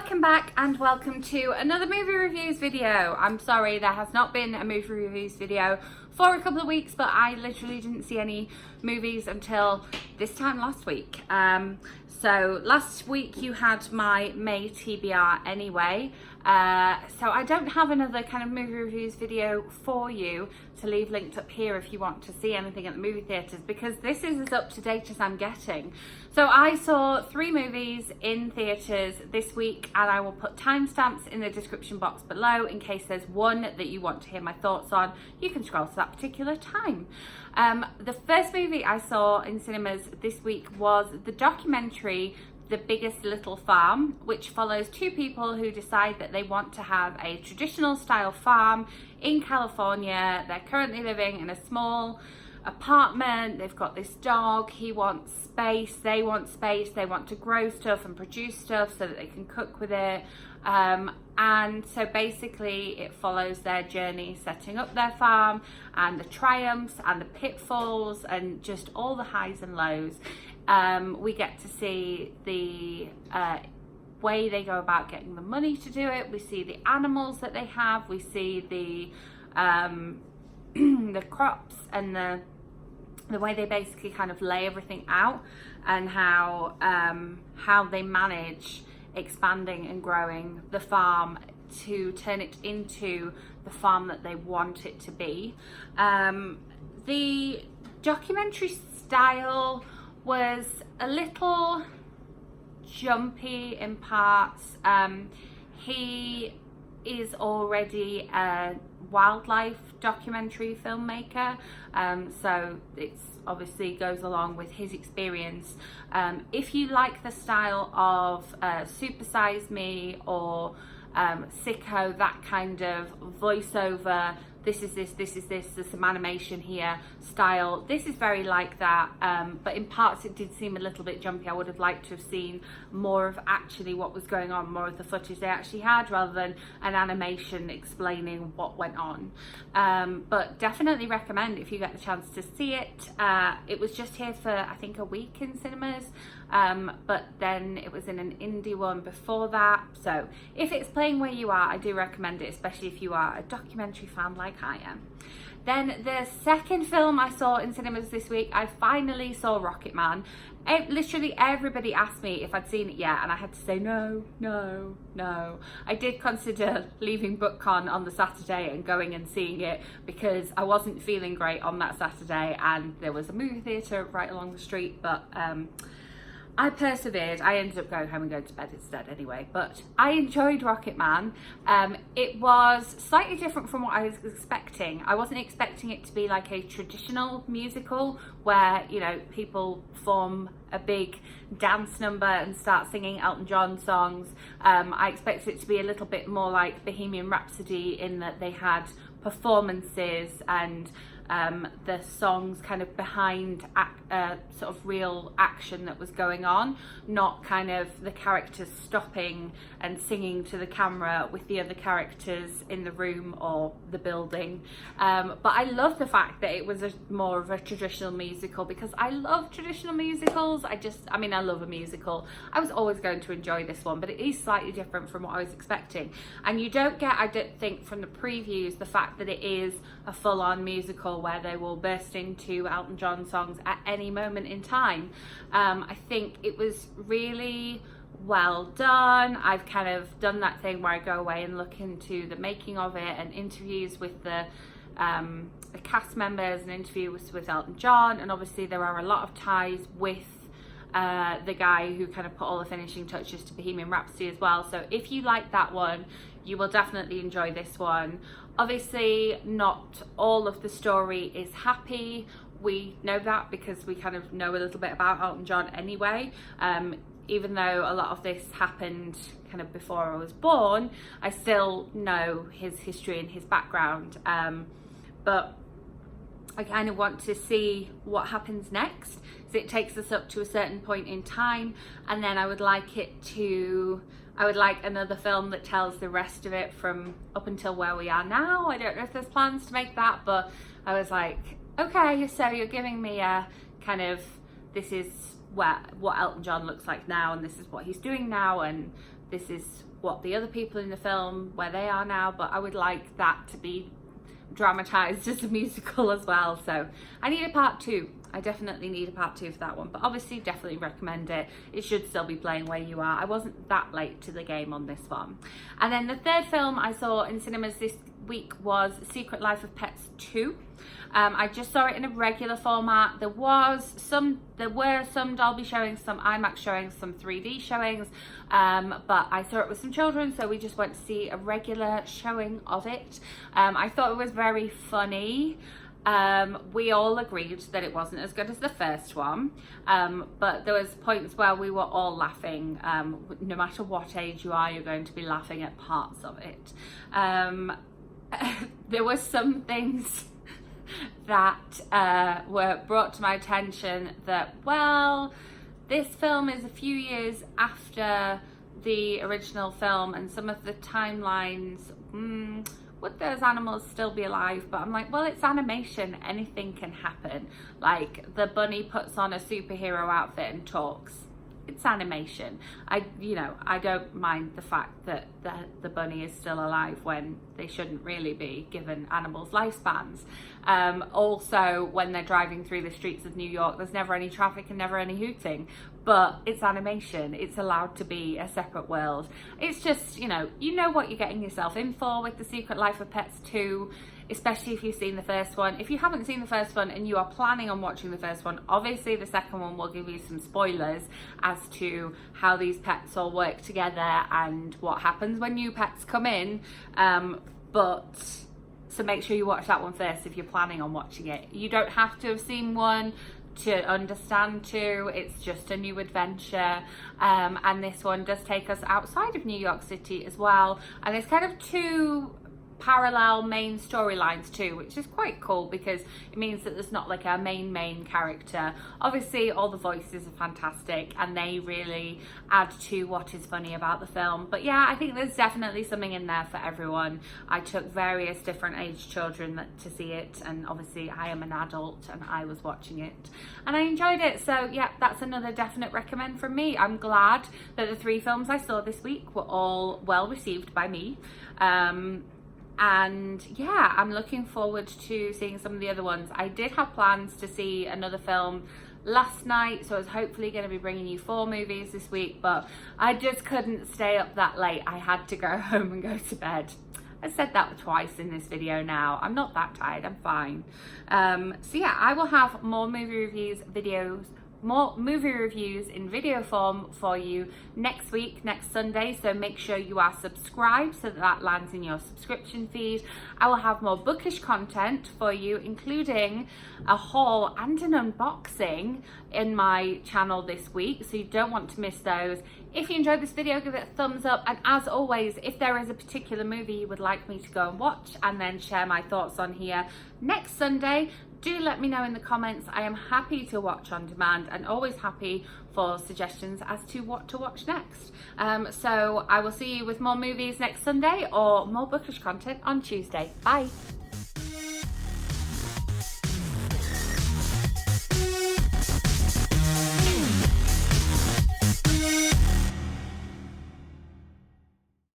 Welcome back and welcome to another movie reviews video. I'm sorry there has not been a movie reviews video for a couple of weeks, but I literally didn't see any movies until this time last week. So last week you had my May TBR anyway, so I don't have another kind of movie reviews video for you to leave linked up here if you want to see anything at the movie theatres, because this is as up to date as I'm getting. So I saw 3 movies in theatres this week, and I will put timestamps in the description box below in case there's one that you want to hear my thoughts on. You can scroll to that particular time. The first movie I saw in cinemas this week was the documentary The Biggest Little Farm, which follows 2 people who decide that they want to have a traditional style farm in California. They're currently living in a small apartment. They've got this dog. He wants space, they want space, they want to grow stuff and produce stuff so that they can cook with it. And so basically it follows their journey setting up their farm, and the triumphs and the pitfalls and just all the highs and lows. We get to see the way they go about getting the money to do it. We see the animals that they have. We see the the crops and the way they basically kind of lay everything out, and how they manage expanding and growing the farm to turn it into the farm that they want it to be. The documentary style was a little jumpy in parts. He is already a wildlife documentary filmmaker, so it's obviously goes along with his experience. If you like the style of Super Size Me or Sicko, that kind of voiceover, this is this, there's some animation here style, this is very like that, but in parts it did seem a little bit jumpy. I would have liked to have seen more of actually what was going on, more of the footage they actually had, rather than an animation explaining what went on. But definitely recommend if you get the chance to see it. It was just here for I think a week in cinemas, but then it was in an indie one before that, so if it's playing where you are, I do recommend it, especially if you are a documentary fan like I am. Then the second film I saw in cinemas this week, I finally saw Rocketman. Literally everybody asked me if I'd seen it yet, and I had to say no. I did consider leaving BookCon on the Saturday and going and seeing it, because I wasn't feeling great on that Saturday and there was a movie theatre right along the street, but I persevered. I ended up going home and going to bed instead anyway, but I enjoyed Rocketman. It was slightly different from what I was expecting. I wasn't expecting it to be like a traditional musical where, you know, people form a big dance number and start singing Elton John songs. I expected it to be a little bit more like Bohemian Rhapsody, in that they had performances and the songs kind of behind sort of real action that was going on, not kind of the characters stopping and singing to the camera with the other characters in the room or the building. But I love the fact that it was more of a traditional musical, because I love traditional musicals. I mean, I love a musical. I was always going to enjoy this one, but it is slightly different from what I was expecting. And you don't get, I don't think, from the previews, the fact that it is a full-on musical where they will burst into Elton John songs at any moment in time. I think it was really well done. I've kind of done that thing where I go away and look into the making of it and interviews with the cast members and interviews with Elton John, and obviously there are a lot of ties with the guy who kind of put all the finishing touches to Bohemian Rhapsody as well. So if you like that one, you will definitely enjoy this one. Obviously not all of the story is happy. We know that because we kind of know a little bit about Elton John anyway. Even though a lot of this happened kind of before I was born, I still know his history and his background. But I kind of want to see what happens next. So it takes us up to a certain point in time, and then I would like another film that tells the rest of it from up until where we are now. I don't know if there's plans to make that, but I was like, okay, so you're giving me a kind of, this is what Elton John looks like now, and this is what he's doing now, and this is what the other people in the film, where they are now, but I would like that to be dramatized as a musical as well. So I need a part 2. I definitely need a part 2 for that one, but obviously definitely recommend it. It should still be playing where you are. I wasn't that late to the game on this one. And then the third film I saw in cinemas this week was Secret Life of Pets 2. I just saw it in a regular format. There were some Dolby showings, some IMAX showings, some 3D showings, but I saw it with some children, so we just went to see a regular showing of it. I thought it was very funny. We all agreed that it wasn't as good as the first one, but there was points where we were all laughing. No matter what age you are, you're going to be laughing at parts of it. There were some things that were brought to my attention that, well, this film is a few years after the original film, and some of the timelines, would those animals still be alive? But I'm like, well, it's animation, anything can happen. Like, the bunny puts on a superhero outfit and talks. It's animation. I don't mind the fact that the bunny is still alive when they shouldn't really be, given animals' lifespans. Also, when they're driving through the streets of New York, there's never any traffic and never any hooting. But it's animation. It's allowed to be a separate world. It's just, you know what you're getting yourself in for with The Secret Life of Pets 2. Especially if you've seen the first one. If you haven't seen the first one and you are planning on watching the first one, obviously the second one will give you some spoilers as to how these pets all work together and what happens when new pets come in. So make sure you watch that one first if you're planning on watching it. You don't have to have seen one to understand 2. It's just a new adventure, and this one does take us outside of New York City as well, and it's kind of 2 parallel main storylines too, which is quite cool because it means that there's not like a main character. Obviously all the voices are fantastic and they really add to what is funny about the film, but yeah, I think there's definitely something in there for everyone. I took various different age children to see it, and obviously I am an adult and I was watching it and I enjoyed it. So yeah, that's another definite recommend from me. I'm glad that the 3 films I saw this week were all well received by me. And yeah, I'm looking forward to seeing some of the other ones. I did have plans to see another film last night, so I was hopefully going to be bringing you 4 movies this week, but I just couldn't stay up that late. I had to go home and go to bed. I said that twice in this video now. I'm not that tired, I'm fine. So yeah, I will have more movie reviews in video form for you next week, next Sunday, so make sure you are subscribed so that lands in your subscription feed. I will have more bookish content for you, including a haul and an unboxing in my channel this week, so you don't want to miss those. If you enjoyed this video, give it a thumbs up, and as always, if there is a particular movie you would like me to go and watch and then share my thoughts on here next Sunday, do let me know in the comments. I am happy to watch on demand and always happy for suggestions as to what to watch next. So I will see you with more movies next Sunday or more bookish content on Tuesday. Bye.